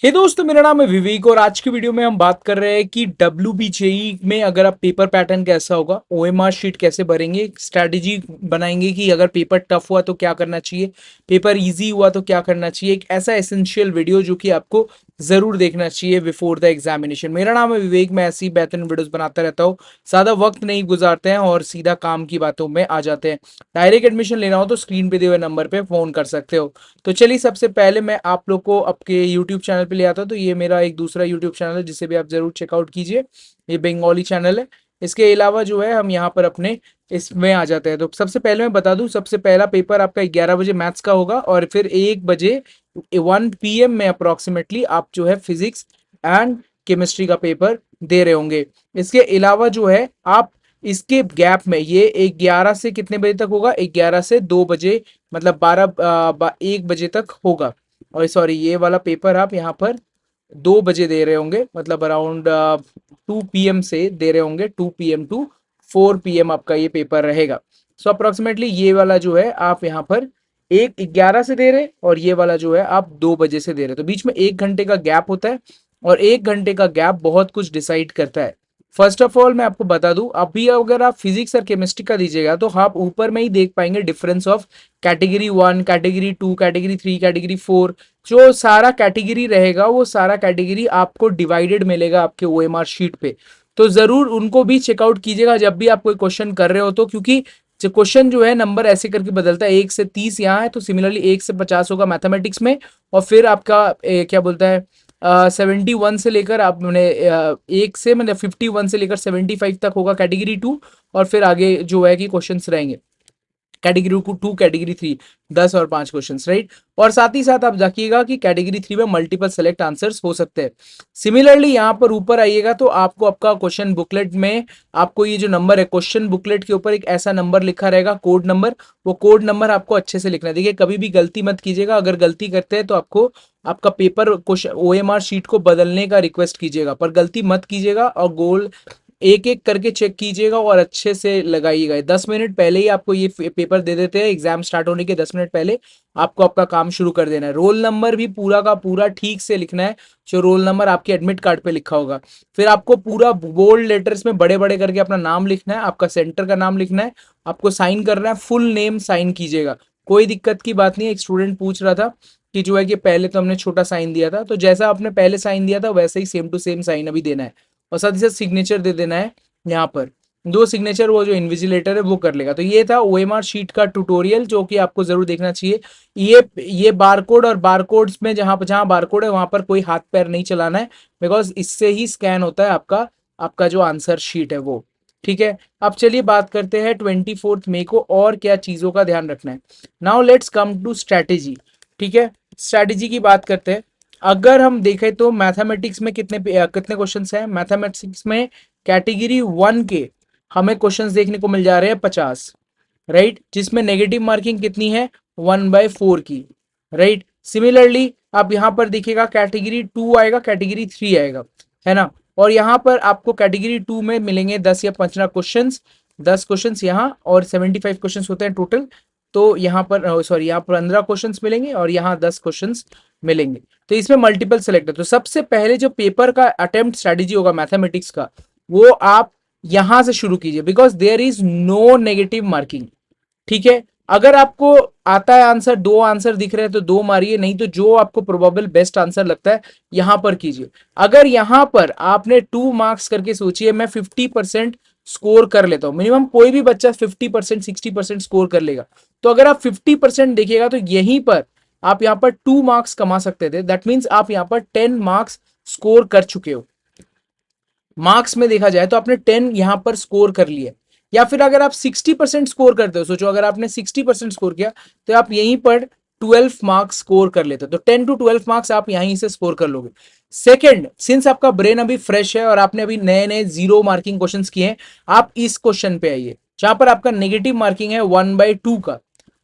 हे दोस्तों, मेरा नाम है विवेक और आज की वीडियो में हम बात कर रहे हैं कि WBJE में अगर आप पेपर पैटर्न कैसा होगा, OMR शीट कैसे भरेंगे, स्ट्रैटेजी बनाएंगे कि अगर पेपर टफ हुआ तो क्या करना चाहिए, पेपर इजी हुआ तो क्या करना चाहिए। एक ऐसा एसेंशियल वीडियो जो कि आपको जरूर देखना चाहिए बिफोर द एग्जामिनेशन। मेरा नाम है विवेक, मैं ऐसी बेहतरीन वीडियोस बनाता रहता हूँ। ज्यादा वक्त नहीं गुजारते हैं और सीधा काम की बातों में आ जाते हैं। डायरेक्ट एडमिशन लेना हो तो स्क्रीन पे दिए हुए नंबर पे फोन कर सकते हो। तो चलिए, सबसे पहले मैं आप लोग को आपके यूट्यूब चैनल पे ले आता हूँ। तो ये मेरा एक दूसरा यूट्यूब चैनल है जिसे भी आप जरूर चेकआउट कीजिए। ये बंगाली चैनल है। इसके अलावा जो है हम यहाँ पर अपने इसमें आ जाते हैं। तो सबसे पहले मैं बता दूं, सबसे पहला पेपर आपका 11 बजे मैथ्स का होगा और फिर 1 बजे 1 PM में अप्रोक्सीमेटली आप जो है फिजिक्स एंड केमिस्ट्री का पेपर दे रहे होंगे। इसके अलावा जो है आप इसके गैप में ये 11 से कितने बजे तक होगा, 11 से 2 बजे, मतलब 1 बजे तक होगा। और सॉरी, ये वाला पेपर आप यहाँ पर 2 बजे दे रहे होंगे, मतलब अराउंड 2 PM से दे रहे होंगे। 2 PM टू 4 PM आपका ये पेपर रहेगा। सो अप्रोक्सीमेटली ये वाला जो है आप यहाँ पर 11 से दे रहे और ये वाला जो है आप 2 बजे से दे रहे। तो बीच में 1 घंटे का गैप होता है और 1 घंटे का गैप बहुत कुछ डिसाइड करता है। फर्स्ट ऑफ ऑल मैं आपको बता दूं, अभी अगर आप फिजिक्स और केमिस्ट्री का दीजिएगा तो आप ऊपर में ही देख पाएंगे difference of category 1, category 2, category 3, category 4। जो सारा कैटेगरी रहेगा वो सारा कैटेगरी आपको डिवाइडेड मिलेगा आपके OMR शीट पे। तो जरूर उनको भी चेकआउट कीजिएगा जब भी आप कोई क्वेश्चन कर रहे हो तो, क्योंकि जो क्वेश्चन जो है नंबर ऐसे करके बदलता है। 1 से 30 यहाँ है तो सिमिलरली 1 से 50 होगा मैथमेटिक्स में। और फिर आपका क्या बोलता है 71 से लेकर आपने 1 से मतलब 51 से लेकर 75 तक होगा कैटेगरी 2। और फिर आगे जो है कि क्वेश्चंस रहेंगे कैटेगरी 2, कैटेगरी 3, 10 और 5 क्वेश्चन, राइट। और साथ ही साथ आप देखिएगा कि कैटेगरी 3 में मल्टीपल सेलेक्ट आंसर्स हो सकते हैं। सिमिलरली यहाँ पर ऊपर आइएगा तो आपको आपका क्वेश्चन बुकलेट में आपको ये जो नंबर है, क्वेश्चन बुकलेट के ऊपर एक ऐसा नंबर लिखा रहेगा, कोड नंबर। वो कोड नंबर आपको अच्छे से लिखना है। देखिए, कभी भी गलती मत कीजिएगा। अगर गलती करते हैं तो आपको आपका पेपर क्वेश्चन OMR शीट को बदलने का रिक्वेस्ट कीजिएगा, पर गलती मत कीजिएगा और गोल एक एक करके चेक कीजिएगा और अच्छे से लगाइएगा। 10 मिनट पहले ही आपको ये पेपर दे देते हैं। एग्जाम स्टार्ट होने के 10 मिनट पहले आपको आपका काम शुरू कर देना है। रोल नंबर भी पूरा का पूरा ठीक से लिखना है, जो रोल नंबर आपके एडमिट कार्ड पे लिखा होगा। फिर आपको पूरा बोल्ड लेटर्स में बड़े बड़े करके अपना नाम लिखना है, आपका सेंटर का नाम लिखना है, आपको साइन करना है, फुल नेम साइन कीजिएगा। कोई दिक्कत की बात नहीं है। एक स्टूडेंट पूछ रहा था कि जो है कि पहले तो हमने छोटा साइन दिया था, तो जैसा आपने पहले साइन दिया था वैसे ही सेम टू सेम साइन अभी देना है। और साथ ही साथ सिग्नेचर दे देना है यहाँ पर। दो सिग्नेचर वो जो इन्विजिलेटर है वो कर लेगा। तो ये था OMR शीट का ट्यूटोरियल जो कि आपको जरूर देखना चाहिए। ये बारकोड और बारकोड्स में जहां जहां बारकोड है वहां पर कोई हाथ पैर नहीं चलाना है, बिकॉज इससे ही स्कैन होता है आपका आपका जो आंसर शीट है वो। ठीक है। अब चलिए बात करते हैं 24 मई को और क्या चीजों का ध्यान रखना है। Now let's come to strategy. ठीक है, स्ट्रैटेजी की बात करते हैं। अगर हम देखें तो मैथमेटिक्स में कितने क्वेश्चंस हैं। मैथमेटिक्स में कैटेगरी 1 के हमें क्वेश्चंस देखने को मिल जा रहे हैं 50, राइट, जिसमें नेगेटिव मार्किंग कितनी है 1/4 की, राइट। सिमिलरली आप यहाँ पर देखिएगा कैटेगरी 2 आएगा, कैटेगरी 3 आएगा, है ना। और यहाँ पर आपको कैटेगरी 2 में मिलेंगे 10 या 15 क्वेश्चंस। 10 क्वेश्चंस यहाँ और 75 क्वेश्चंस होते हैं टोटल। तो यहाँ पर सॉरी, यहाँ पर 15 क्वेश्चंस मिलेंगे और यहाँ 10 क्वेश्चंस मिलेंगे। तो इसमें मल्टीपल सेलेक्ट है। तो सबसे पहले जो पेपर का अटेम्प्ट स्ट्रेटेजी होगा मैथमेटिक्स का, वो आप यहां से शुरू कीजिए, because there is no negative marking. ठीक है। अगर आपको आता है आंसर, 2 आंसर दिख रहे हैं तो 2 मारिए, नहीं तो जो आपको प्रोबेबल बेस्ट आंसर लगता है यहां पर कीजिए। अगर यहां पर आपने 2 मार्क्स करके सोचिए मैं 50% स्कोर कर लेता हूं, मिनिमम कोई भी बच्चा 50% 60% स्कोर कर लेगा। तो अगर आप 50% देखिएगा तो यहीं पर आप यहां पर 2 मार्क्स कमा सकते थे। दैट मीन्स आप यहां पर 10 मार्क्स स्कोर कर चुके हो। मार्क्स में देखा जाए तो आपने 10 यहां पर स्कोर कर लिया। या फिर अगर आप 60% स्कोर करते हो, सोचो अगर आपने 60% स्कोर किया तो आप यहीं पर 12 मार्क्स स्कोर कर लेते हो। तो 10 to 12 मार्क्स आप यहीं से स्कोर कर लोगे। सेकेंड, सिंस आपका ब्रेन अभी फ्रेश है और आपने अभी नए नए 0 मार्किंग क्वेश्चन किए हैं, आप इस क्वेश्चन पे आइए जहां पर आपका नेगेटिव मार्किंग है 1/2 का।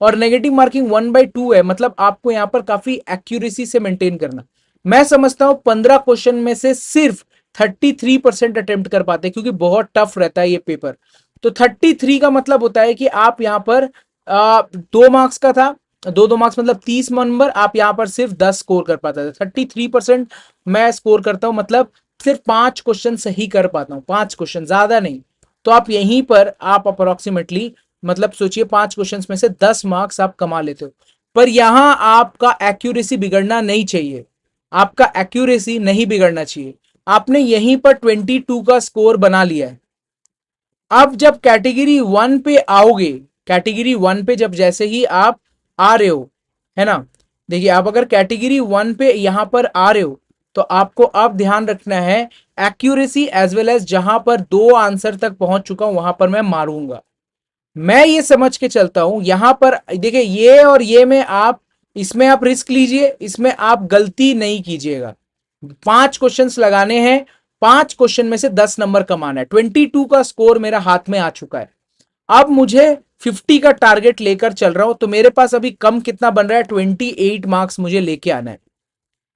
और नेगेटिव मार्किंग 1/2 है, मतलब आपको यहां पर काफी एक्यूरेसी से मेंटेन करना। मैं समझता हूं 15 क्वेश्चन में से सिर्फ 33% अटेम्प्ट कर पाते हैं, क्योंकि बहुत टफ रहता है ये पेपर। तो 33 का मतलब होता है कि आप यहां पर 2 मार्क्स का था, दो दो मार्क्स मतलब 30 नंबर, आप यहाँ पर सिर्फ 10 स्कोर कर पाते थे। 33% मैं स्कोर करता हूँ, मतलब सिर्फ 5 क्वेश्चन सही कर पाता हूँ, 5 क्वेश्चन, ज्यादा नहीं। तो आप यहीं पर आप अप्रोक्सीमेटली मतलब सोचिए 5 क्वेश्चन में से 10 मार्क्स आप कमा लेते हो। पर यहां आपका एक्यूरेसी बिगड़ना नहीं चाहिए, आपका एक्यूरेसी नहीं बिगड़ना चाहिए। आपने यहीं पर 22 का स्कोर बना लिया है। अब जब कैटेगरी 1 पे आओगे, कैटेगरी 1 पे जब जैसे ही आप आ रहे हो, है ना, देखिए आप अगर कैटेगरी 1 पे यहां पर आ रहे हो तो आपको अब ध्यान रखना है एक्यूरेसी एज वेल एज जहां पर 2 आंसर तक पहुंच चुका हूं वहां पर मैं मारूंगा। मैं ये समझ के चलता हूं यहां पर देखिए ये और ये में आप, इसमें आप रिस्क लीजिए, इसमें आप गलती नहीं कीजिएगा। 5 क्वेश्चंस लगाने हैं, 5 क्वेश्चन में से 10 नंबर कमाना है। 22 का स्कोर मेरा हाथ में आ चुका है। अब मुझे 50 का टारगेट लेकर चल रहा हूं, तो मेरे पास अभी कम कितना बन रहा है, 28 मार्क्स मुझे लेके आना है।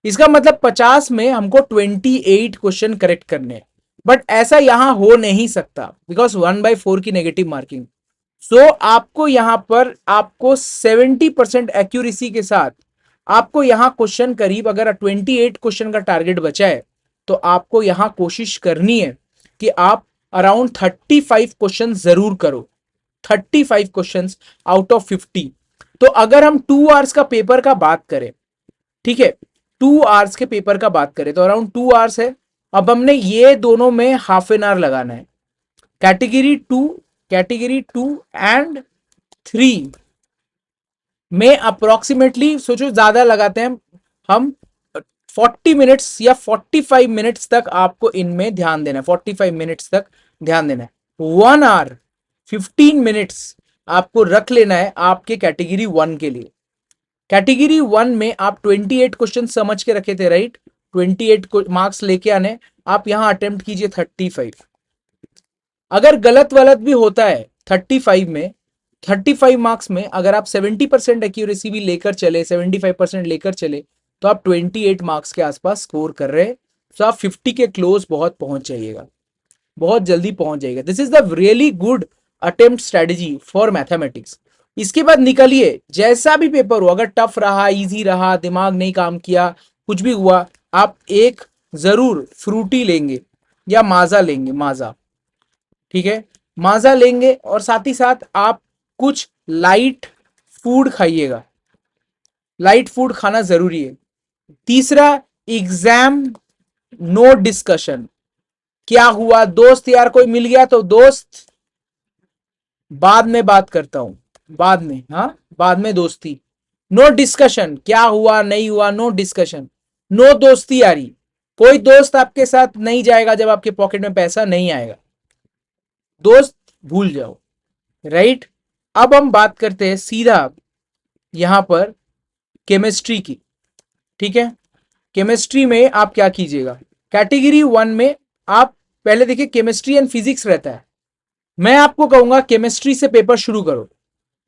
इसका मतलब 50 में हमको 28 क्वेश्चन करेक्ट करने हैं। बट ऐसा यहां हो नहीं सकता बिकॉज 1/4 की नेगेटिव मार्किंग। सो आपको यहां पर आपको 70% एक्यूरेसी के साथ आपको यहां क्वेश्चन करीब, अगर 28 क्वेश्चन का टारगेट बचा है तो आपको यहां कोशिश करनी है कि आप अराउंड 35 क्वेश्चन जरूर करो। 35 क्वेश्चन आउट ऑफ 50। तो अगर हम 2 आवर्स का पेपर का बात करें, ठीक है, 2 आवर्स के पेपर का बात करें तो अराउंड 2 आवर्स है। अब हमने ये दोनों में हाफ एन आवर लगाना है। कैटेगरी 2, कैटेगरी 2 एंड 3 में अप्रोक्सीमेटली सोचो ज्यादा लगाते हैं हम 40 मिनट्स या 45 मिनट्स तक आपको इनमें ध्यान देना है। 45 मिनट्स तक ध्यान देना है। 1 आवर 15 मिनट्स आपको रख लेना है आपके कैटेगरी 1 के लिए। कैटेगरी 1 में आप 28 क्वेश्चन समझ के रखे थे, राइट? 28 मार्क्स लेके आने, आप यहां अटेम्प्ट कीजिए 35। अगर गलत वलत भी होता है 35 में, 35 मार्क्स में अगर आप 70% एक्यूरेसी भी लेकर चले, 75% लेकर चले, तो आप 28 मार्क्स के आसपास स्कोर कर रहे हैं। तो आप 50 के क्लोज बहुत पहुंच जाइएगा, बहुत जल्दी पहुंच जाएगा। This is the really good attempt strategy for mathematics. इसके बाद निकलिए, जैसा भी पेपर हो, अगर टफ रहा, इजी रहा, दिमाग नहीं काम किया, कुछ भी हुआ, आप एक जरूर फ्रूटी लेंगे या माजा लेंगे, माजा, ठीक है, माजा लेंगे, और साथ ही साथ आप कुछ लाइट फूड खाइएगा। लाइट फूड खाना जरूरी है। तीसरा, एग्जाम नो डिस्कशन। क्या हुआ दोस्त, यार कोई मिल गया तो दोस्त बाद में बात करता हूं, बाद में, हाँ बाद में दोस्ती। नो डिस्कशन, क्या हुआ नहीं हुआ, नो डिस्कशन, नो दोस्ती यारी। कोई दोस्त आपके साथ नहीं जाएगा जब आपके पॉकेट में पैसा नहीं आएगा, दोस्त भूल जाओ, राइट? अब हम बात करते हैं सीधा यहां पर केमिस्ट्री की, ठीक है। केमिस्ट्री में आप क्या कीजिएगा, कैटेगरी 1 में आप पहले देखिए केमिस्ट्री एंड फिजिक्स रहता है। मैं आपको कहूंगा केमिस्ट्री से पेपर शुरू करो।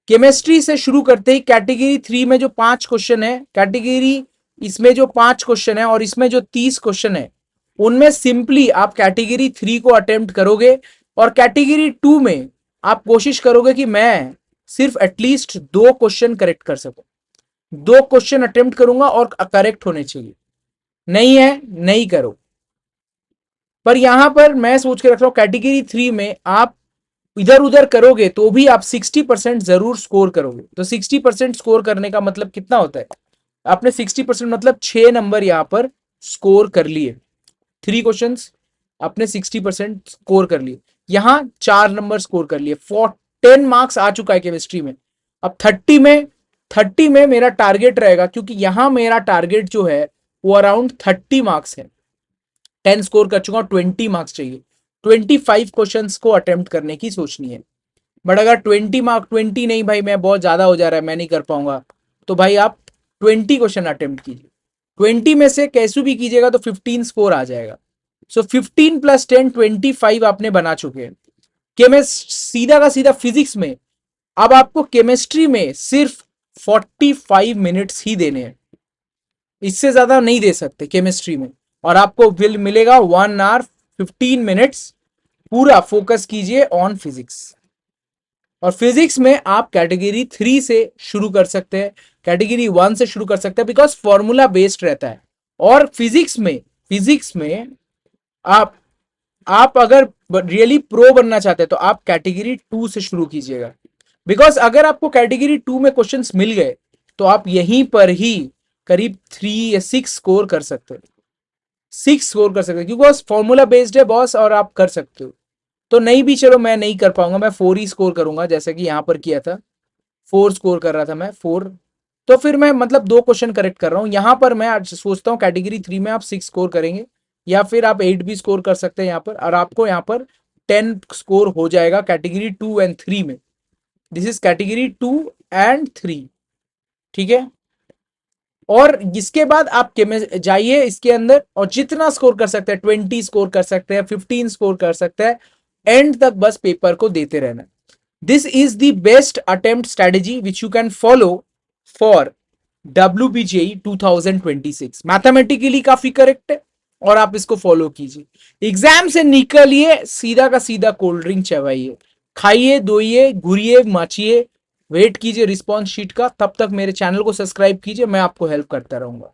केमिस्ट्री से शुरू करते ही कैटेगरी 3 में जो 5 क्वेश्चन है, कैटेगरी इसमें जो 5 क्वेश्चन है और इसमें जो 30 क्वेश्चन है, उनमें सिंपली आप कैटेगरी 3 को अटेम्प्ट करोगे, और कैटेगरी 2 में आप कोशिश करोगे कि मैं सिर्फ एटलीस्ट 2 क्वेश्चन करेक्ट कर सकूं। 2 क्वेश्चन अटेम्प्ट करूंगा और करेक्ट होने चाहिए, नहीं है नहीं करो। पर यहां पर मैं सोच के रख रहा हूं कैटेगरी 3 में आप इधर उधर करोगे तो भी आप 60% जरूर स्कोर करोगे। तो 60% स्कोर करने का मतलब कितना होता है, आपने 60% मतलब 6 नंबर यहां पर स्कोर कर लिए। 3 क्वेश्चंस आपने 60% स्कोर कर लिए, यहां 4 नंबर स्कोर कर लिए। 10 मार्क्स आ चुका है केमिस्ट्री में। अब 30 में मेरा टारगेट रहेगा, क्योंकि यहां मेरा टारगेट जो है वो अराउंड 30 मार्क्स है। 10 स्कोर कर चुका हूं, 20 मार्क्स चाहिए। 25 क्वेश्चन को अटेम्प्ट करने की सोचनी है। बट अगर 20 नहीं भाई, मैं बहुत ज्यादा हो जा रहा है, मैं नहीं कर पाऊंगा, तो भाई आप 20 क्वेश्चन अटेम्प्ट कीजिए। 20 में से कैसे भी कीजिएगा तो 15 स्कोर आ जाएगा। सो 15 + 10 25 आपने बना चुके हैं। केमिस्ट सीधा का सीधा फिजिक्स में अब आपको केमिस्ट्री में सिर्फ 45 मिनट्स ही देने हैं, इससे ज्यादा नहीं दे सकते केमिस्ट्री में। और आपको बिल मिलेगा 1 आवर 15 मिनट्स। पूरा फोकस कीजिए ऑन फिजिक्स। और फिजिक्स में आप कैटेगरी 3 से शुरू कर सकते हैं। कैटेगरी 1 से शुरू कर सकते हैं, बिकॉज फॉर्मूला बेस्ड रहता है। और फिजिक्स में आप अगर रियली प्रो बनना चाहते हैं तो आप कैटेगरी 2 से शुरू कीजिएगा, बिकॉज अगर आपको कैटेगरी 2 में क्वेश्चंस मिल गए तो आप यहीं पर ही करीब 3 या 6 स्कोर कर सकते हैं, 6 स्कोर कर सकते हैं, क्योंकि फॉर्मूला बेस्ड है बॉस, और आप कर सकते हो। तो नहीं भी, चलो मैं नहीं कर पाऊंगा, मैं 4 ही स्कोर करूंगा, जैसे कि यहां पर किया था, 4 स्कोर कर रहा था मैं, 4। तो फिर मैं मतलब 2 क्वेश्चन करेक्ट कर रहा हूं। यहां पर मैं आज सोचता हूं कैटेगरी 3 में आप 6 स्कोर करेंगे, या फिर आप 8 भी स्कोर कर सकते हैं यहां पर, और आपको यहां पर 10 स्कोर हो जाएगा कैटेगरी 2 एंड 3 में। दिस इज कैटेगरी 2 एंड 3, ठीक है। और इसके बाद आप जाइए इसके अंदर, और जितना स्कोर कर सकते हैं, 20 स्कोर कर सकते हैं, 15 स्कोर कर सकते हैं, एंड तक बस पेपर को देते रहना। This is the best attempt strategy which you can follow for WBJE 2026। Mathematically काफी करेक्ट है, और आप इसको फॉलो कीजिए। एग्जाम से निकलिए, सीधा का सीधा कोल्ड ड्रिंक चबाइए, खाइए, दोइए, घूरिए, माचिए, वेट कीजिए रिस्पॉन्स शीट का। तब तक मेरे चैनल को सब्सक्राइब कीजिए, मैं आपको हेल्प करता रहूंगा।